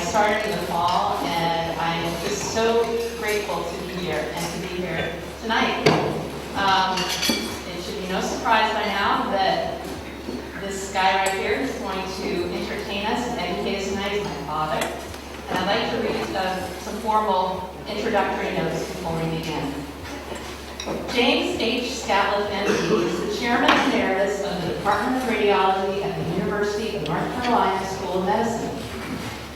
started in the fall, and I'm just so grateful to be here and to be here tonight. It should be no surprise by now that this guy right here is going to entertain us and educate us tonight. Is my father. And I'd like to read some formal introductory notes before we begin. James H. Scatliff, MD, is the chairman emeritus of the Department of Radiology at the University of North Carolina School of Medicine.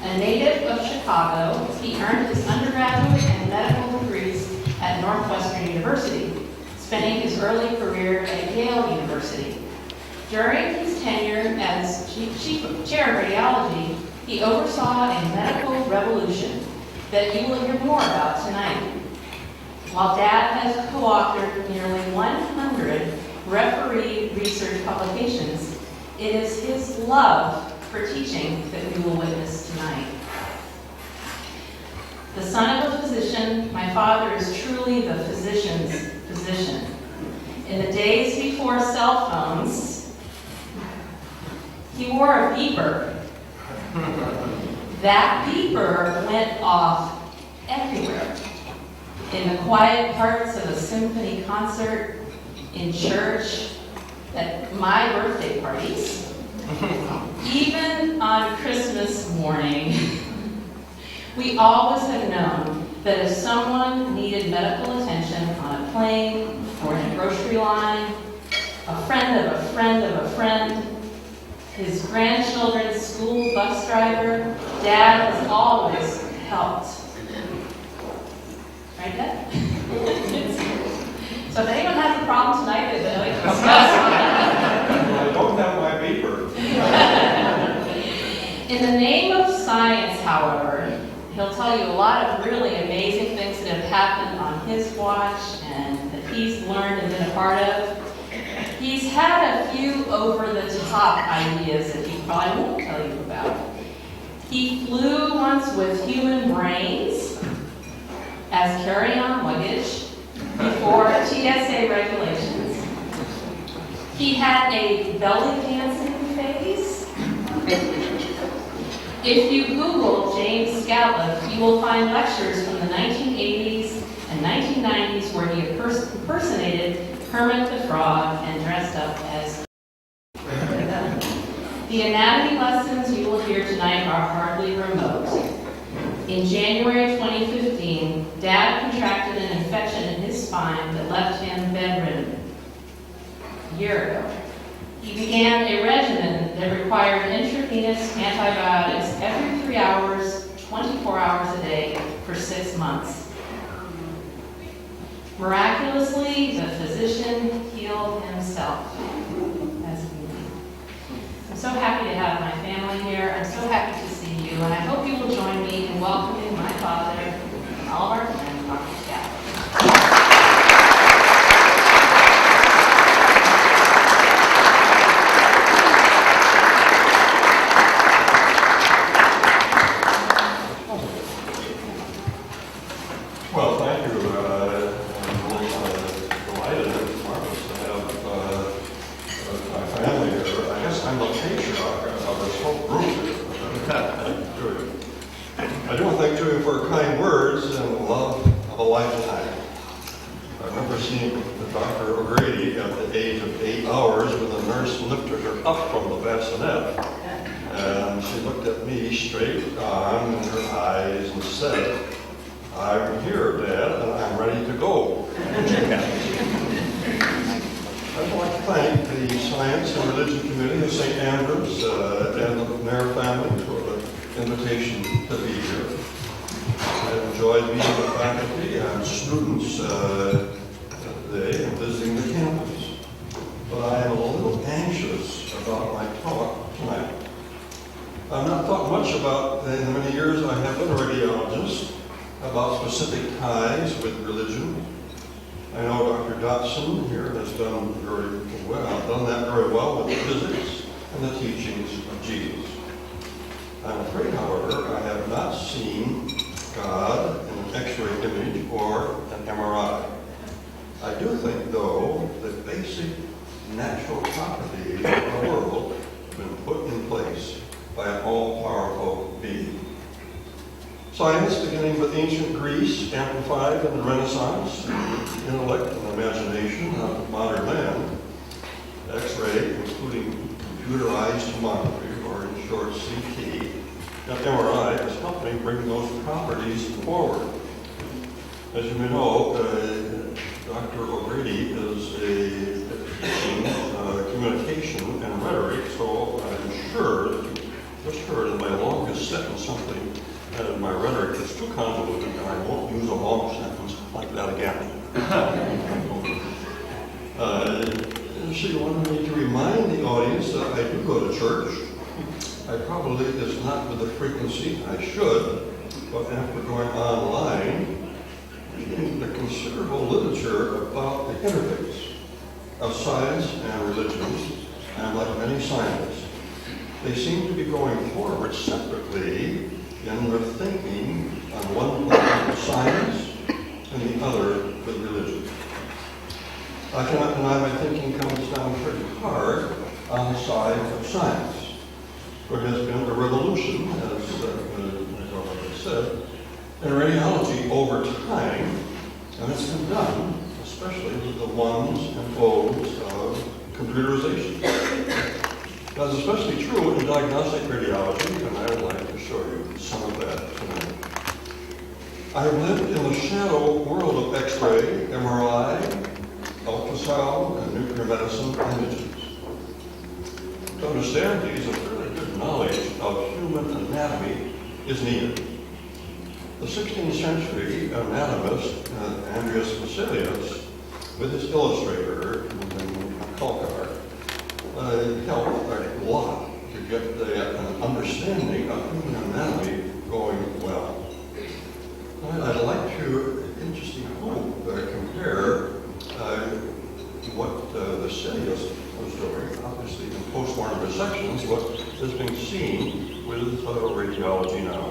A native of Chicago, he earned his undergraduate and medical degrees at Northwestern University, spending his early career at Yale University. During his tenure as chief chair of radiology, he oversaw a medical revolution that you will hear more about tonight. While Dad has co-authored nearly 100 refereed research publications, it is his love for teaching that we will witness tonight. The son of a physician, my father is truly the physician's physician. In the days before cell phones, he wore a beeper. That beeper went off everywhere. In the quiet parts of a symphony concert, in church, at my birthday parties, even on Christmas morning. We always have known that if someone needed medical attention on a plane or in a grocery line, a friend of a friend of a friend, his grandchildren's school bus driver, Dad has always helped. Right, Dad? So if anyone has a problem tonight that they'd like to discuss. I don't have my beeper. In the name of science, however, he'll tell you a lot of really amazing things that have happened on his watch and that he's learned and been a part of. He's had a few over-the-top ideas that he probably won't tell you about. He flew once with human brains as carry-on luggage before TSA regulations. He had a belly dancing phase. If you Google James Scatliff, you will find lectures from the 1980s and 1990s where he impersonated Kermit the Frog and dressed up as the anatomy lessons you will hear tonight are hardly remote. In January 2015, Dad contracted an infection in his spine that left him bedridden. A year ago, he began a regimen that required intravenous antibiotics every 3 hours, 24 hours a day for 6 months. Miraculously, the physician healed himself, as we know. I'm so happy to have my family here. I'm so happy to see you, and I hope you will join me in welcoming my father and all of our friends, Dr. Scatliff. Well, thank you. I'm really delighted and marvelous to have my family here. I guess I'm the patriarch of this whole group. I do want to thank you for kind words and love of a lifetime. I remember seeing Dr. O'Grady at the age of 8 hours when the nurse lifted her up from the bassinet. And she looked at me straight on in her eyes and said, "I'm here, Dad, and I'm ready to go." I'd like to thank the Science and Religion Committee of St. Andrews and the McNair family for the invitation to be here. I've enjoyed meeting with faculty and students today and visiting the campus. But I am a little anxious about my talk tonight. I've not thought much about, in the many years I have been a radiologist, about specific ties with religion. I know Dr. Dotson here has done that very well with the physics and the teachings of Jesus. I'm afraid, however, I have not seen God in an X-ray image or an MRI. I do think, though, that basic natural properties of the world have been put in place by an all-powerful being. Science, beginning with ancient Greece, amplified in the Renaissance, intellect and imagination of modern man. X-ray, including computerized tomography, or in short CT, and MRI has helped me bring those properties forward. As you may know, Dr. O'Grady is teaching communication and rhetoric, so I'm sure that you just heard in my longest sentence something that my rhetoric is too convoluted, and I won't use a long sentence like that again. She wanted me to remind the audience that I do go to church. I probably is not with the frequency I should, but after going online, reading the considerable literature about the interface of science and religion, and like many scientists, they seem to be going forward separately in their thinking on one part with science and the other with religion. I cannot deny my thinking comes down pretty hard on the side of science. There has been a revolution, as I already said, in radiology over time, and it's been done, especially with the ones and ohs of computerization. That's especially true in diagnostic radiology, and I would like to show you some of that tonight. I have lived in the shadow world of X-ray, MRI, ultrasound, and nuclear medicine images. To understand these, a fairly good knowledge of human anatomy is needed. The 16th century anatomist Andreas Vesalius, with his illustrator, Calcar, helped a lot to get an understanding of human anatomy going well. I'd like to, interesting hope, compare what Vesalius was doing, obviously in post-mortem resections, what is being seen with radiology now.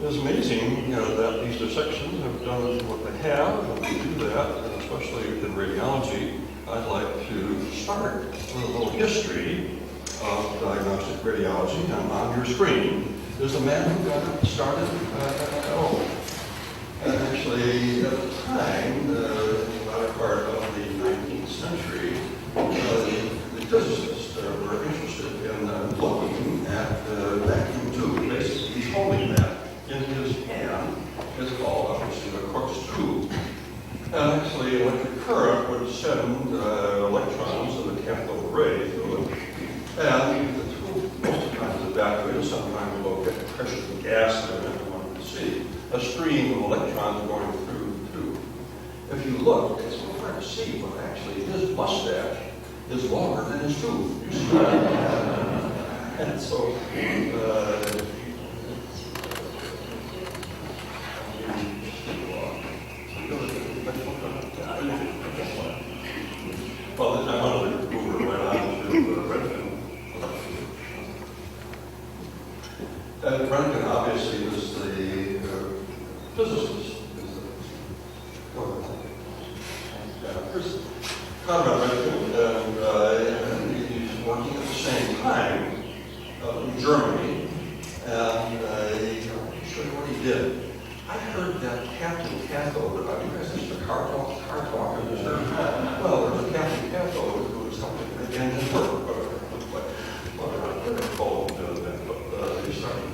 It's amazing, that these dissections have done what they have, and to do that, and especially in radiology, I'd like to start with a little history of diagnostic radiology. And on your screen is a man who got started at all. And actually, at the time, the latter part of the 19th century, the physicists were interested in looking at vacuum tube. Basically, he's holding that in his hand. It's called, obviously, the Crookes tube. And actually, electric current would send electrons in the cathode ray through it. And the tube, most of the time, is evacuated. Sometimes we'll get pressure of gas in it, and one can see a stream of electrons going through the tube. If you look, it's so hard to see, but actually his mustache is longer than his tube. You see that? And so, well, I wanted to move right on to Röntgen. Röntgen obviously was the physicist. Here's Conrad Röntgen, and he's working at the same time in Germany, and I'll show you what he did. I heard that Captain Cathode, you guys listen to car talk, well, there's a Captain Cathode who was helping again his work, but he's starting.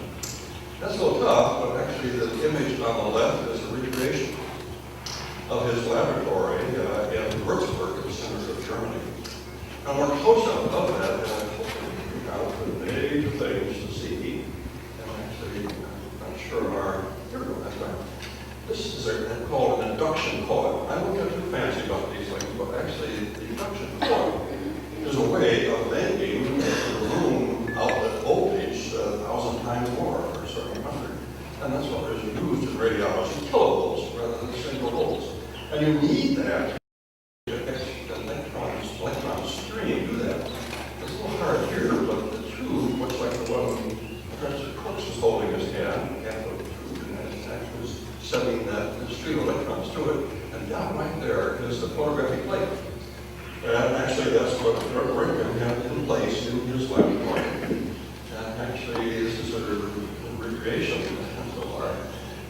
That's a little tough, but actually the image on the left is a recreation of his laboratory in Würzburg, the center of Germany. And we're close up of that, and I hope you have the major things to see. And actually, I'm sure here we go, that's right. This is called an induction coil. I won't get too fancy about these things, but actually the induction coil is a way of making the room outlet voltage 1,000 times more, or 700. And that's what is used in radiology, kilovolts rather than single volts. And you need that to get electron stream, do that. It's a little hard here, but the tube, much like the one Professor Crookes was holding his hand, cathode tube, and it's actually sending that stream of electrons to it. And down right there is the photographic plate. And actually, that's what Röntgen had in place in his laboratory. And actually, this is a recreation.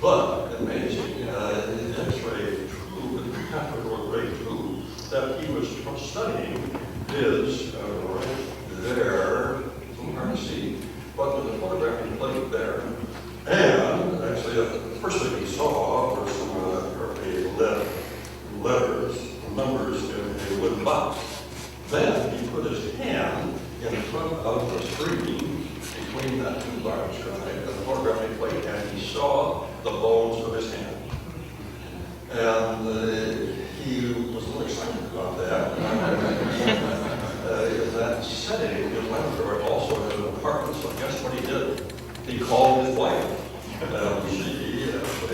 But amazing, the X-ray tube, the cathode ray tube that he was studying is right there. It's a little hard to see, but with the photographic plate there. And actually, the first thing he saw were some numbers in a wood box. Then he put his hand in front of the screen between that two bars, right, and the photographic plate, and he saw the bones of his hand. And he was a little excited about that. In that setting, his laboratory also had an apartment, so guess what he did? He called his wife. She actually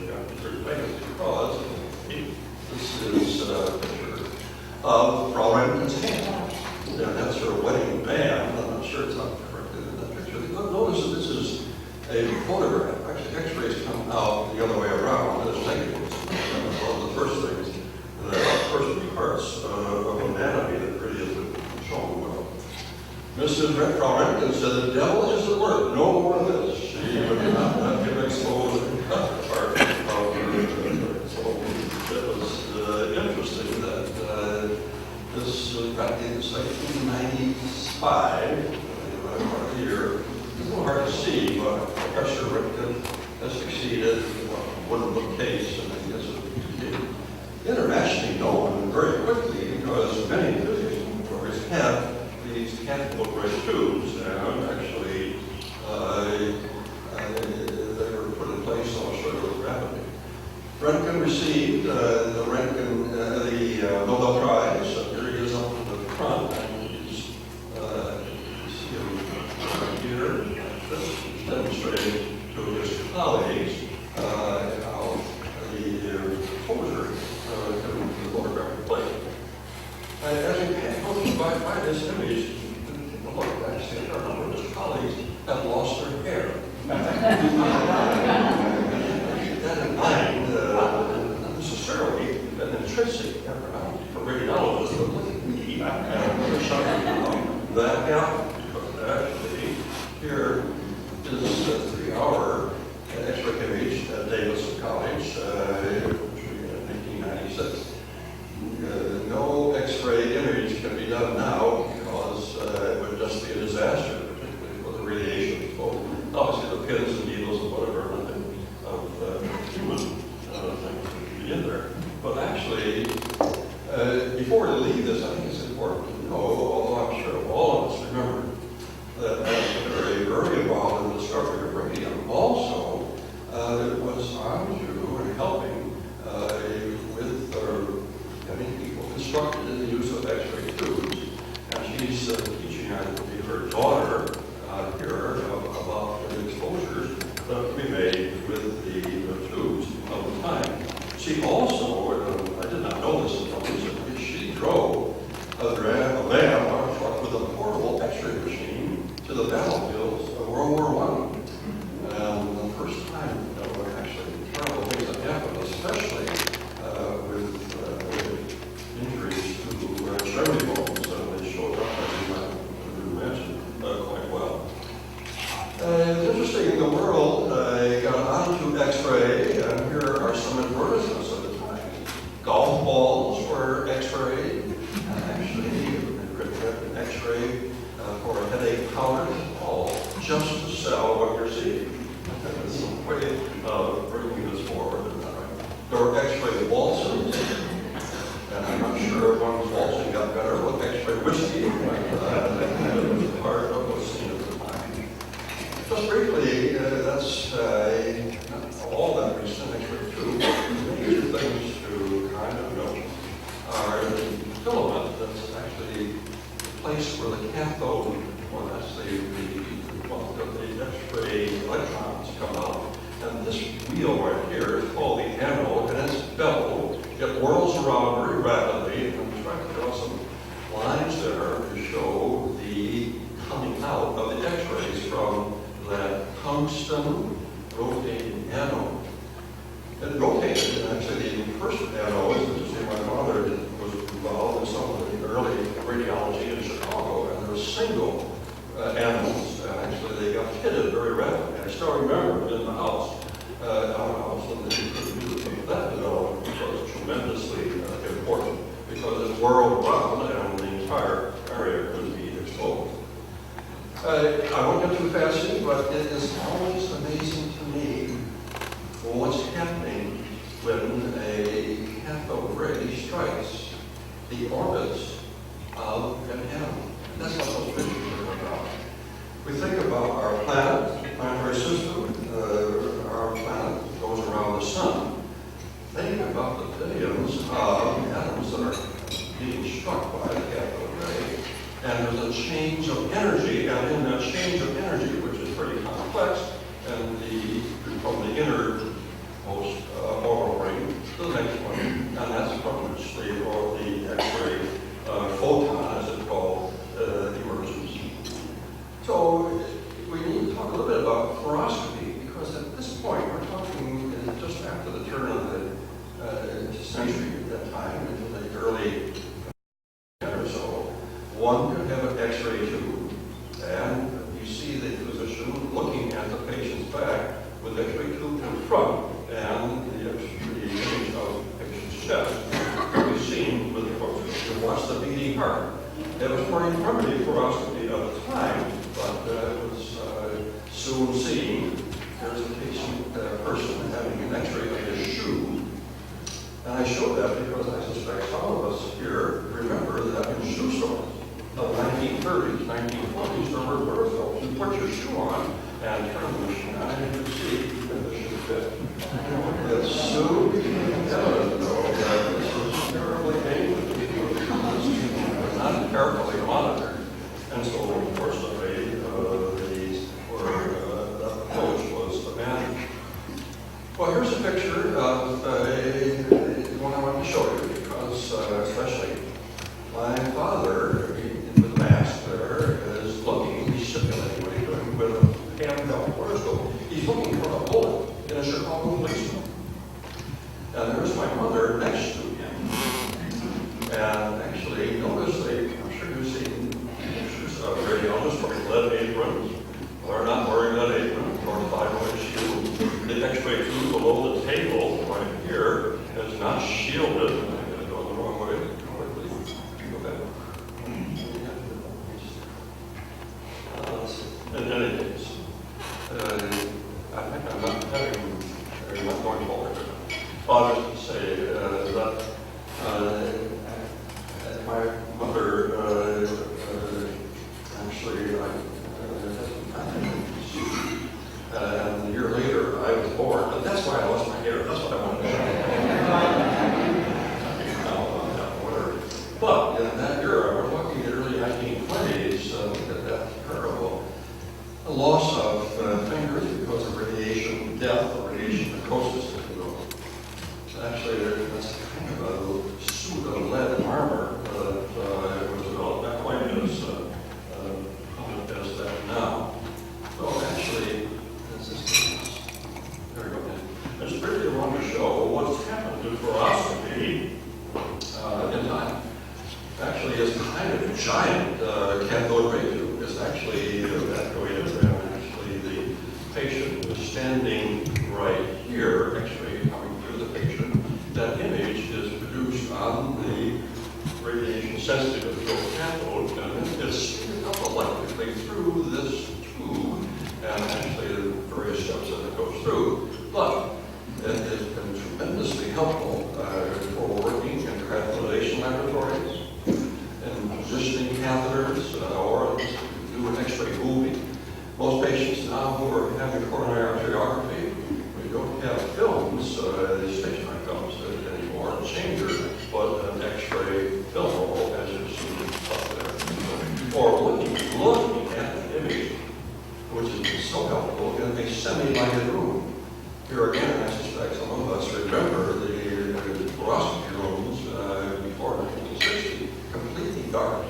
got very famous because this is a picture of Frau Remken's hand. And that's her wedding band. I'm not sure it's not corrected in that picture. Notice that this is a photograph. Actually, X-rays come out the other way around as negatives. One of the first things, the first parts of anatomy that really isn't shown well. Mrs. Frau Remken said, the devil is at work. No more of this. She would not give exposed and cut part of her. So it was interesting that this was back in 1995, part of the year. It's a little hard to see, but Professor Remken has succeeded in a wooden bookcase, and I guess it became internationally known very quickly because many physics laboratories have these cathode ray tubes, and actually they were put in place almost rapidly. Remken received the Nobel Prize. Here he is up in the front, and he's here. This is demonstrating to his colleagues how the exposure to the photographic plate. As you go by this image, look, actually, a number of his colleagues have lost their hair. Keep that in mind, not necessarily an intrinsic background for radiologists, but look at me. And that happened. Actually, here is a 3-hour X-ray image at Davidson College, in 1996. No X-ray image can be done now because it would just be a disaster, particularly for the radiation exposure. Obviously, the pins and needles and whatever of human things would be in there. But actually, before we leave this, I think it's important to know, although I'm sure all of us remember that Beckery, very involved in the discovery of radium, also was on to and helping with having people instructed in the use of X-ray tubes. And she's teaching, I believe, her daughter here about the exposures that we made with the tubes of the time. She also, I did not know this until recently, she drove a van on a truck with a portable X-ray machine to the battlefields of World War I. And the first time there were actually terrible things that happened, especially with injuries to extremity bones, they showed up, as you mentioned, quite well. It's interesting, in the world got onto X-ray, and here are some advertisements of the time. Golf balls were X-ray, actually, an X-ray for a headache powder, all just to sell what you're seeing. That's some way of bringing this forward. There were X-ray waltzes, and I'm not sure if one's waltzing got better with X-ray whiskey, but that was part of what's seen at the time. Just briefly, that's not all that recent X-ray too. Major things to kind of note are the filament that's actually the place where the cathode, well, that's the X-ray electrons come out. And this wheel right here is called the anode, and it's beveled. It whirls around very rapidly, and I'm trying to draw some lines there to show the coming out of the X-rays from that tungsten rotating anode. It rotated, and actually the first anode, interesting, my father was involved in some of the early radiology in Chicago, and there were single anodes, and actually they got pitted very rapidly. I still remember it in the house. outhouse, and then you couldn't do it. That development was tremendously important because it whirled around and the entire area could be exposed. I won't get too fancy, but it is always amazing to me what's happening when a cathode ray strikes the orbits of an atom. That's what those pictures are about. We think about our planet, the planetary system, our planet goes around the sun. Think about the billions of atoms that are being struck by the cathode ray. And there's a change of energy, and in that change of energy, which is pretty complex, and from the innermost orbital ring to the next one, and that's from which the X-ray photon, as it's called, emerges. So we need to talk a little bit about fluoroscopy, because at this point we're talking just after the turn of the century at that time, into the early or so. One could have an X-ray tube, and you see the physician looking at the patient's back with the X-ray tube in front and the image of the patient's chest. We've seen with the photos, you watch the beating heart. It was more primitive fluoroscopy at the time, but it was soon seen. There's a patient, person having an X-ray of his shoe. And I show that because I suspect some of us here remember that in shoe stores of the 1930s, 1940s, there were verticals. You put your shoe on and turn the machine on and you could see if the shoe fit. It's so evident, though, that this is terribly dangerous because it's not carefully monitored. And so, unfortunately, that approach was abandoned. Well, here's a picture of the one I want to show you because, especially, my father, with the mask there, is looking, he's simulating what he's doing with a handheld fluoroscope. He's looking for a bullet in a Chicago policeman. And there's my mother next to him. And actually, notice I'm sure you've seen pictures of radiologists wearing lead aprons. They're not wearing lead aprons or thyroid shield. The X-ray tube below the table right here is not shielded. I'm going to go the wrong way. Go back. In any case, I think I'm not going forward. I'll just say that my mother actually, and a year later, I was born, but that's why I lost my hair. That's what I wanted to say. But in that era, we're talking the early 1920s, look at that terrible loss of fingers because of radiation death or radiation necrosis, if you will. Actually, that's kind of a suit of lead armor that was developed not quite as common as that now. So actually, there we go. I just briefly want to show what's happened to fluoroscopy in time. Actually, it's kind of a giant cathode ray tube. It's actually evacuated, and actually the patient was standing right here, X-ray coming through the patient. That image is produced on the radiation-sensitive cathode, and it's spinning up electrically through this tube, and actually the various steps that it goes through. But it has been tremendously helpful for working in catheterization laboratories, and positioning catheters, or do an X-ray movie. Most patients now who are having coronary arteriography, we don't have films, stationary films anymore, a changer, but an X-ray film roll, as you see up there. Or looking at the image, which is so helpful in a semi-lighted room. Here again, I suspect some of us remember the fluoroscopy rooms before 1960, completely dark.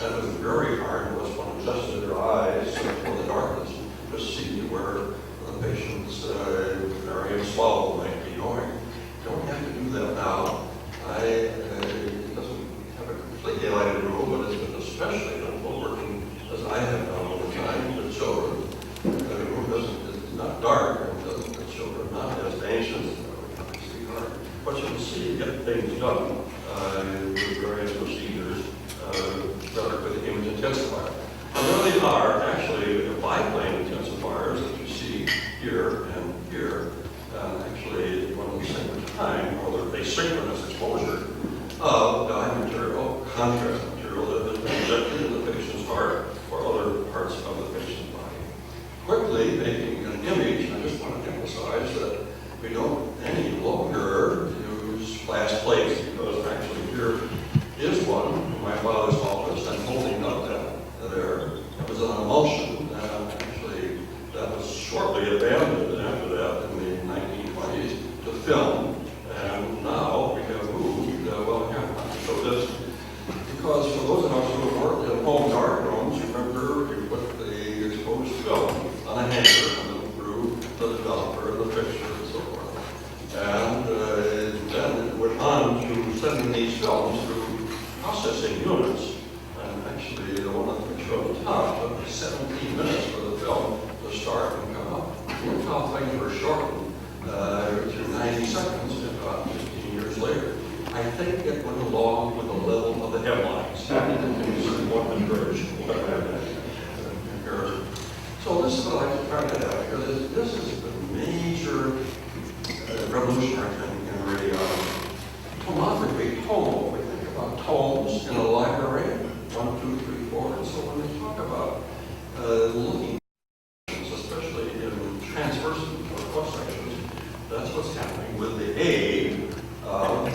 And it was very hard for one adjusted their eyes for the darkness to see where the patient's various swallow might be going. Don't have to do that now. It doesn't have a completely lighted room, but it's been especially helpful working as I have done over time with children. The room is not dark, and the children not intensifier. And there they are, actually, biplane intensifiers that you see here and here. Actually, one of the same time, or they synchronous exposure of dye material, contrast material that has been injected in the patient's heart or other parts of the patient's body. Quickly making an image, I just want to emphasize that we don't any longer use glass plates, because actually here is one in my father's office. I'm holding up that there. It was an emulsion, and actually that was shortly abandoned after that in the 1920s to film. And now we have moved, well, here, I'll show this. Because for those of us who have worked in home dark rooms, remember we put the exposed film on a hanger and then through the developer, the fixture, and so forth. And then it went on to sending these films through processing units. And actually, the one on the picture on the top took 17 minutes for the film to start and come up. Look how things were shortened to 90 seconds about 15 years later. I think it went along with the level of the headlines. So this is what I was trying to have, because this is the major revolutionary thing in radiology. Tomography, tomo. We think about tomes in a library, 1, 2, 3, 4. And so when we talk about looking, especially in transverse or cross sections, that's what's happening with the aid of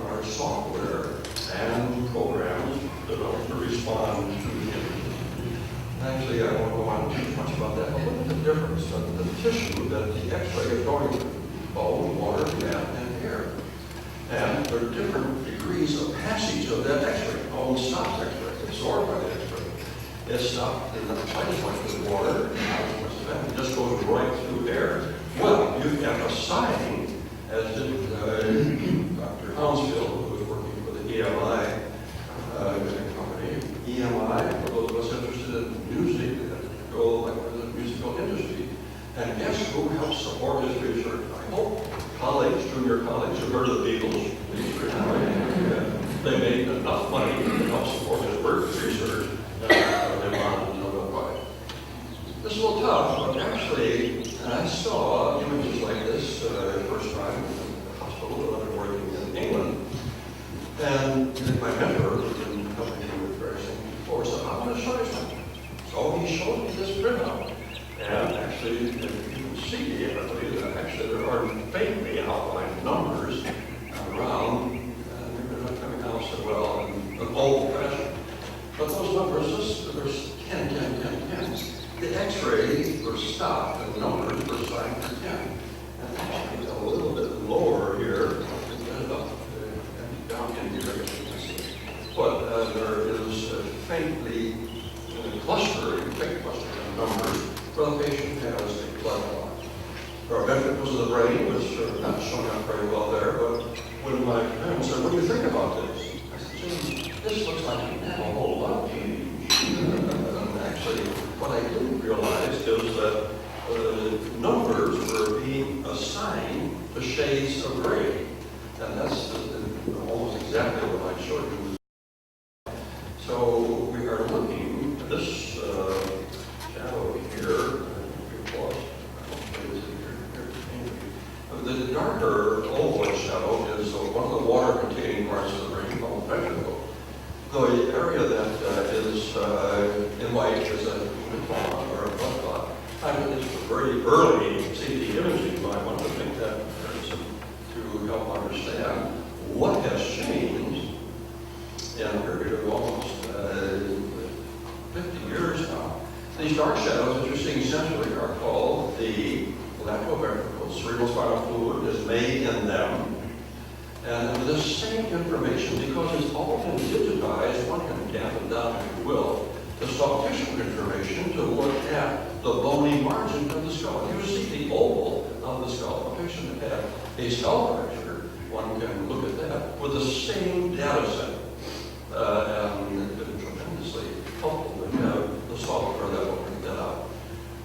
our software and programs developed to respond to the image. Actually, I won't go on too much about that, but look at the difference of the tissue that the X-ray is going through: bone, water, fat, and hair. And there are different degrees of passage of that X-ray. Bone stops X-ray, it's absorbed by the X-ray. It's stopped in the quite as much with water, and not as much of that. It just goes right through air. Well, you have a sign, as did Dr. Hounsfield, who was working for the EMI company. EMI, for those of us interested in music, go like the musical industry. And guess who helps support his research? I hope colleagues, junior colleagues, who heard of the Beatles. They made enough money to help support his research. They wanted to know about it. This is a little tough, but actually, I saw images like this first time in the hospital that I've been working in England. And my mentor, who's been helping me with various things before, said, I want to show you something. So he showed me this printout. And actually, you can see that actually there are faintly outlined numbers around, and they're not coming out so well in an old fashion. But those numbers, there's 10, 10, 10, 10. The X-ray were stopped, and the numbers were signed for 10. And actually, a little bit lower here, down in here, I guess you can see. But there is faintly clustering, thick clustering of numbers where the patient has a blood clot. There are ventricles of the brain, which are not showing up very well there, but when my parents said, what do you think about this? I said, Jim, this looks like a whole lot of actually, what I didn't realize is that numbers were being assigned to shades of gray. And that's almost exactly what I showed you. So we are looking at this shadow here. The darker oval shadow is one of the water-containing parts of the brain called ventricle. The area that is in white is a lymphoma or a blood clot. And it's very early CT imaging, but I want to make that comparison to help understand what has changed in a period of almost 50 years now. These dark shadows that you're seeing centrally are called the lateral ventricles. Cerebrospinal fluid is made in them. And this same information, because it's all been digitized, one can dampen down, if you will, the soft tissue information to look at the bony margin of the skull. You see the oval of the skull. A patient that had a skull fracture, one can look at that with the same data set. And it's been tremendously helpful to have the software that will bring that out.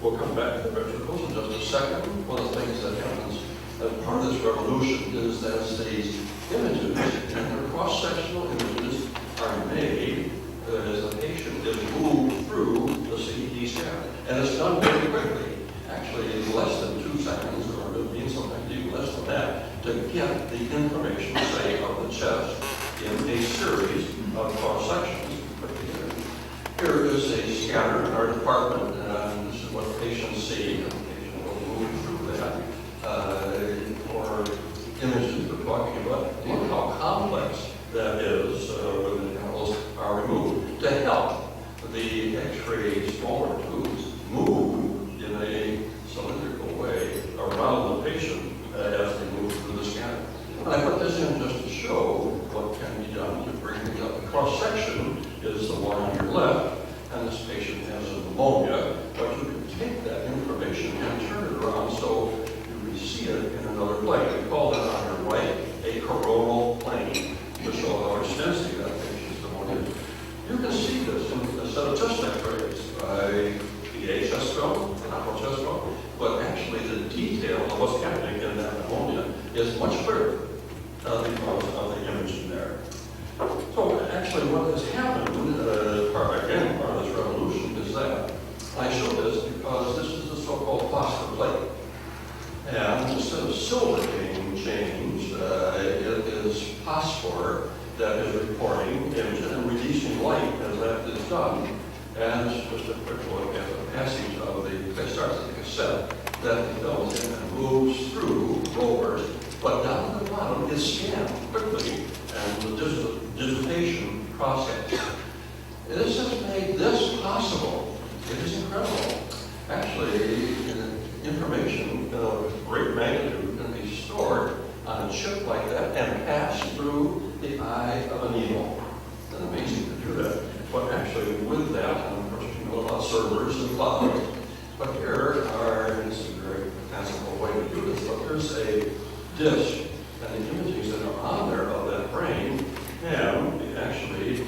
We'll come back to the ventricles in just a second. One of the things that happens as part of this revolution is that these images and the cross-sectional images are made as a patient Here is a scanner in our department, and this is what patients see. And the patient will move through that for images we're talking about. Look how complex that is when the animals are removed to help the X-ray smaller tubes move in a cylindrical way around the patient as they move through the scanner. And I put this in just to show what can be done to bring things up. The cross-section is the one on your left, and this patient has a pneumonia, but you can take that information and turn it around so you see it in another plane. We call that on your right a coronal plane to show how extensive that patient's pneumonia is. You can see this in a set of chest x-rays by the chest film, not chest film, but actually the detail of what's happening in that pneumonia is much clearer because of the imaging there. So actually what has happened, part of this revolution is that I show this because this is the so-called phosphor plate. And instead of silver being changed, it is phosphor that is recording images and releasing light as that is done. And it's just a quick look at the passage of the, it starts at the cassette that the film is in and moves through rovers, but down at the bottom is scanned quickly and the digitation process. This has made this possible. It is incredible. Actually, information of great magnitude can be stored on a chip like that and pass through the eye of a needle. It's amazing to do that. But actually, with that, and of course, you know about servers and clouds. But here are, and this is a very fanciful way to do this, but there's a disk, and the images that are on there of that brain can be actually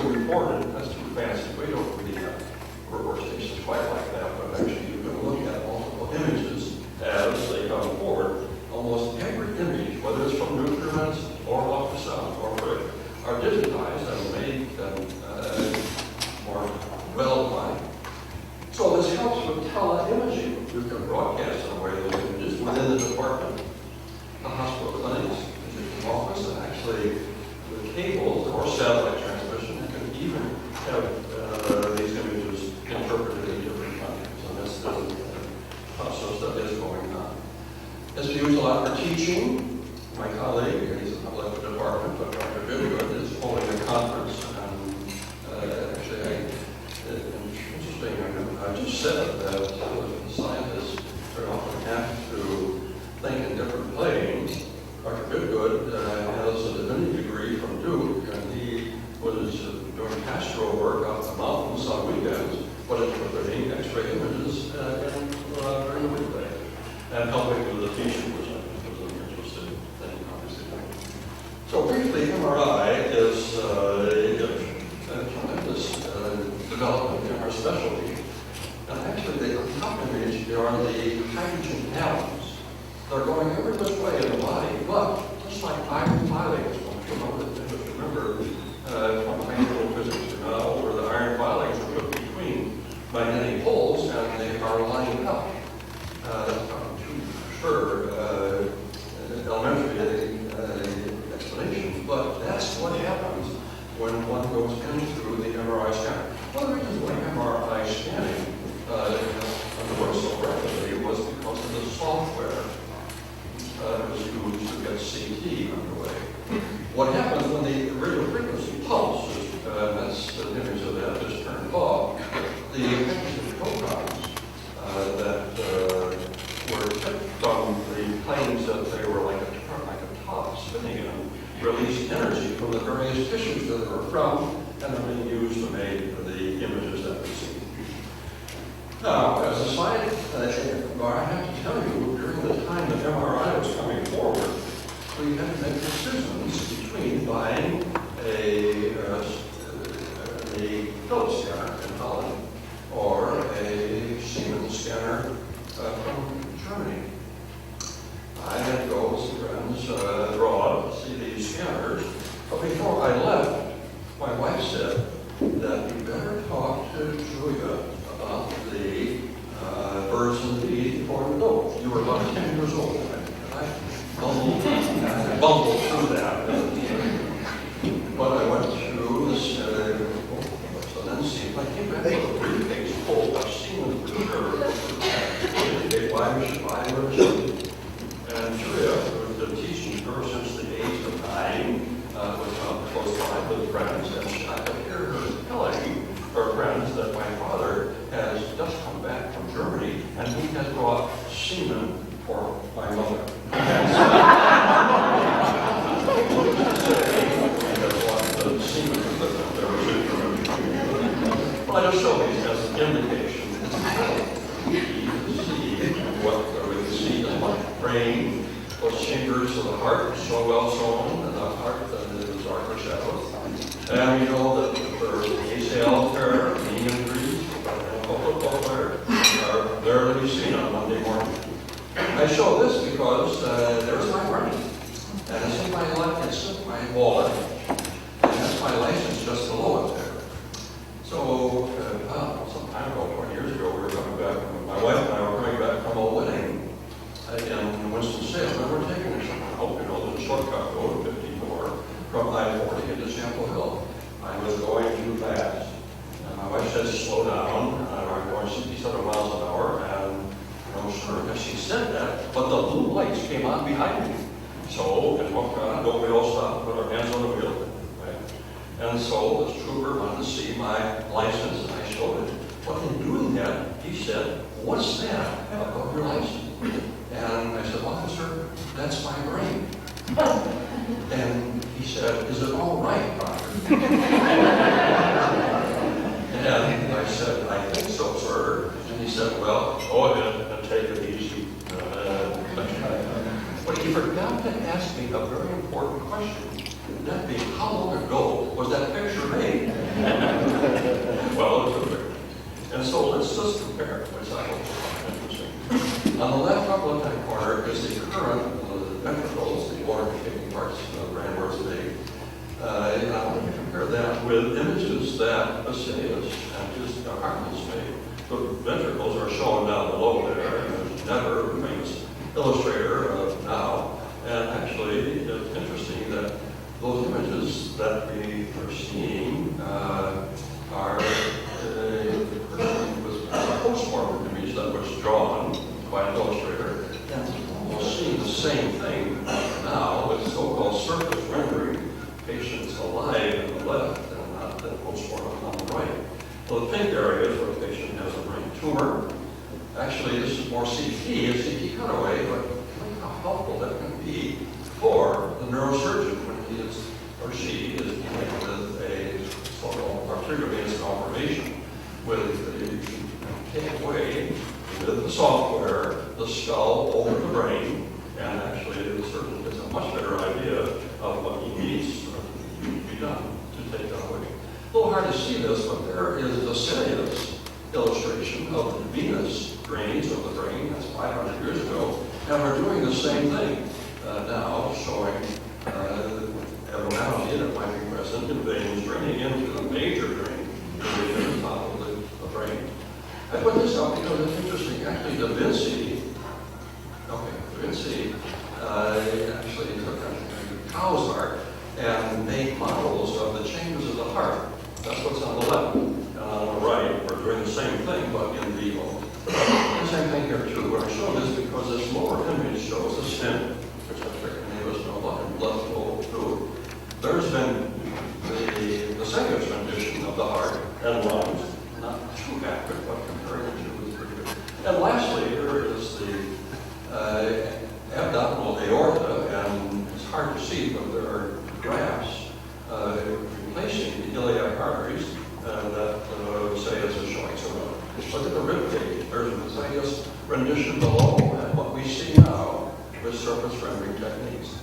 recorded. That's too fancy. We don't really have workstations quite like that, but actually you can look at multiple images as they come forward. Almost every image, whether it's from nuclear medicine or ultrasound or whatever, are digitized and made more well-defined. So this helps with teleimaging. You can broadcast in a way those images within the department, the hospital clinics, the office, and actually with cables or satellite transmission, you can even have these images interpreted in different countries. And that's the process that is going on. It's used a lot for teaching. My colleague, he's in the elected department, but Dr. Goodwood is holding a conference. And actually, interesting, I just said that scientists very often have to think in different planes. Dr. Goodwood has a divinity degree from Duke, and he was doing pastoral work out in the mountains on weekends, but interpreting X-ray images during the weekday, and helping with the teaching, which I was an interesting thing, obviously. So briefly, MRI is a tremendous development in our specialty. And actually, the top image, there are the hydrogen atoms. They're going every which way in the body, but just like iron filings, remember from mechanical physics, where the iron filings are put between magnetic poles and they are lining up. That's not too sure elementary explanation, but that's what happens when one goes in through the MRI scanner. One of the reasons why MRI scanning underwent so rapidly was because of the software that was used to get CT underway. What happens when the radio frequency pulses, that's the image of that just turned off, the hydrogen protons that were tipped from the planes that they were like a top spinning in, released energy from the various tissues that they were from, and are being used to make the images that we see. Now, as a scientist, I have to tell you, during the time that MRI was coming forward, we had to make decisions between buying a Philips scanner in Holland or a Siemens scanner from Germany. I had to go with some friends abroad to see these scanners, but before I left, my wife said that you better talk to Julia about the birds and bees before you go. You were about 10 years old, and I bumbled through that. friends, and I could hear her telling her friends that my father has just come back from Germany, and he has brought semen for my mother. Well, I just show these as an indication. It's easy to see what we see in my brain. Those chambers of the heart are so well sewn, and the heart that is darker shadows. And we know that the ACL tear, knee injuries, and focal tear are rarely to be seen on Monday morning. I show this because there's my brain, and it's in my left, it's in my wallet, and that's my license just below it there. So, some time ago, 20 years ago, we were coming back, my wife and I were coming back from a wedding in Winston-Salem, and we're taking a the shortcut road 54 from I-40 into Chapel Hill. I was going too fast, and my wife said, slow down, and I'm going 67 miles an hour, and I'm sure that she said that, but the blue lights came on behind me. So, it walked around, we all stopped, put our hands on the wheel. And so this trooper wanted to see my license, and I showed it. But in doing that, he said, what's that about your license? And I said, officer, that's my brain. And he said, is it all right, doctor? And I said, I think so, sir. And he said, well, go ahead and take it easy. But he forgot to ask me a very important question. That being, how long ago was that picture made? Well, it was a picture. And so let's just compare, which I hope is interesting. On the left upper-hand corner is the current ventricles, the water-taking parts of the brain where it's made. And I want to compare that with images that Vesalius and his Hartman's made. The ventricles are shown down below there, and there's never a famous illustrator now. And actually, it's interesting that those images that we are seeing are a postmortem image that was drawn by an illustrator. And we'll see the same thing now with so-called surface rendering patients alive on the left and not the postmortem on the right. So the pink area is where the patient has a brain tumor. Actually, this is more CT, a CT cutaway, but look how helpful that can be for the neurosurgeon when he is or she is dealing with a so-called arteriovenous malformation, with you take away with the software the skull over the brain, and actually the surgeon gets a much better idea of what he needs to be done to take that away. A little hard to see this, but there is a Vesalius illustration of the venous drains of the brain. That's 500 years ago, and we're doing the same thing now, showing abnormality that might be present in veins draining into the major drain at the top of the brain. I put this up because it's interesting. Actually, Da Vinci actually took a cow's heart and made models of the chambers of the heart. That's what's on the left. And on the right, we're doing the same thing, but in vivo. The same thing here, too. What I show this because this lower image shows the stent, which I think many of us know about, and blood flow through it. There's been the Vesalius rendition of the heart and lungs, not too accurate, but comparing the two is pretty good. And lastly, here is the abdominal aorta, and it's hard to see, but there are graphs replacing the iliac arteries that Vesalius is showing. So look at the rib cage. There's a Vesalius rendition below, and what we see now with surface rendering techniques.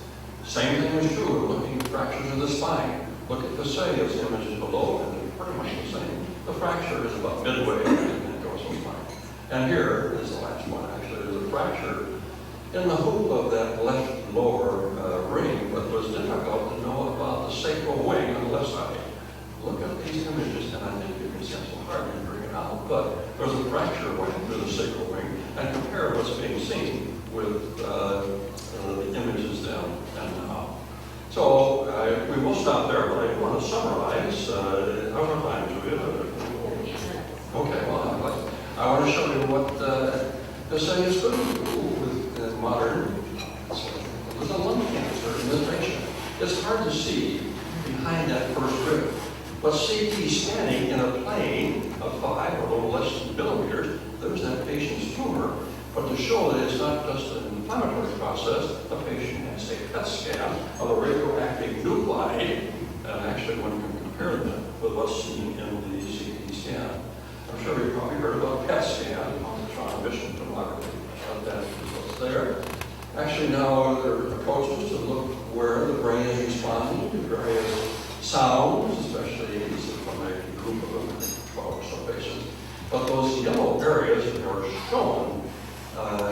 Same thing is true looking at fractures in the spine. Look at Vesalius images below, and they're pretty much the same. The fracture is about midway in the dorsal spine. And here is the last one. Actually, there's a fracture in the hoop of that left lower ring, but it was difficult to know about the sacral wing on the left side. Look at these images, and I think you can see it's hard to bring it out, but there's a fracture running through the sacral wing, and compare what's being seen with the images then and now. So we will stop there, but I want to summarize. How's our time, Julia? Okay, well, I want to show you what Vesalius could do with modern with a lung cancer in this patient. It's hard to see behind that first rib. But CT scanning in a plane of 5 or a little less than millimeters, there's that patient's tumor. But to show that it's not just an inflammatory process, the patient has a PET scan of the radioactive nuclei, and actually one can compare them with what's seen in the CT scan. I'm sure you've probably heard about PET scan, positron emission tomography. That is what's there. Actually, now there are approaches to look where the brain is responding to various sounds, especially from a group of 12 or so patients. But those yellow areas are shown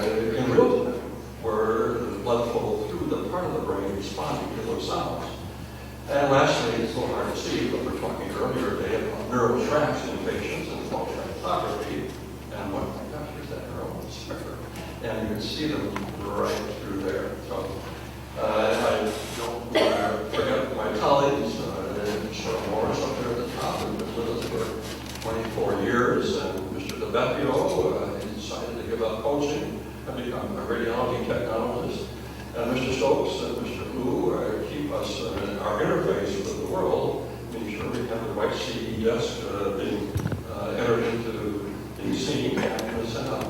in real time, where the blood flow through the part of the brain responding to those sounds. And lastly, it's a little hard to see, but we're talking earlier today about neural tracts in patients and flow tractography. And what, my gosh, here's that neural spectrum. And you can see them right through there. So I don't forget my colleagues, Mr. Morris up there at the top, who's been with us for 24 years, and Mr. DeVecchio, he decided to give up coaching and become a radiology technologist. And Mr. Stokes and Mr. Hu keep us in our interface with the world, making sure we have the right CE desk being entered into being seen and sent out.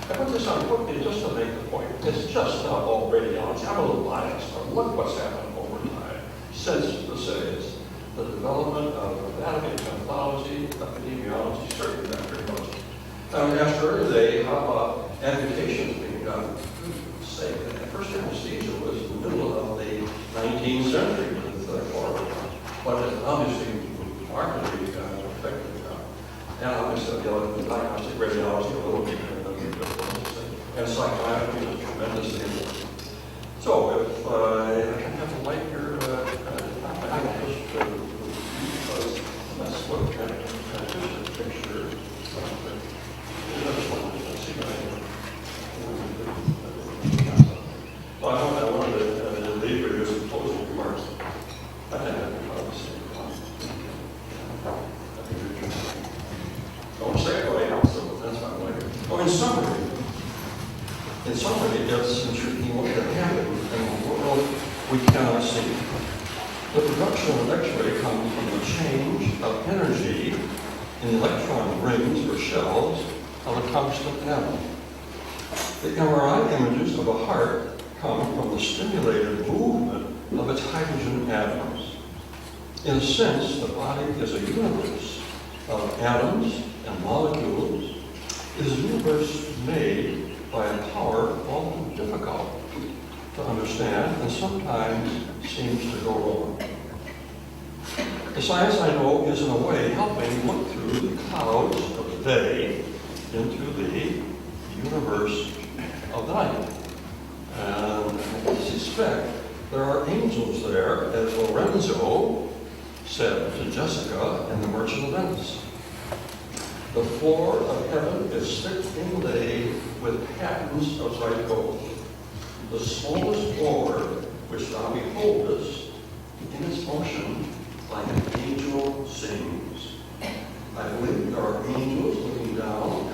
I put this on quickly just to make the point. It's just not all radiology. I'm a little biased, but look what's happened over time since the 60s. The development of anatomy, pathology, epidemiology, certainly that pretty much. I asked earlier today how about amputations being done. Say that the first anesthesia was in the middle of the 19th century with horror, but it obviously markedly effective now. And obviously the diagnostic radiology a little bit. And psychiatry is tremendously important. So if I can have a light here, I will just because let's look at just a picture. Well, I wanted to leave you with some closing remarks. I think I can probably say don't say it right, so that's my way. Oh, in summary, it's intriguing what can happen in the world we cannot see. The production of an X-ray comes from the change of energy in electron rings or shells of a tungsten atom. The MRI images of a heart come from the stimulated movement of its hydrogen atoms. In a sense, the body is a universe of atoms and molecules. It is a universe made by a power often difficult to understand and sometimes seems to go wrong. The science I know is in a way helping look through the clouds of the day into the universe of the night. And I suspect there are angels there, as Lorenzo said to Jessica in The Merchant of Venice. The floor of heaven is thick inlaid with patterns of bright gold. The smallest orb which thou beholdest in its motion like an angel sings. I believe there are angels looking down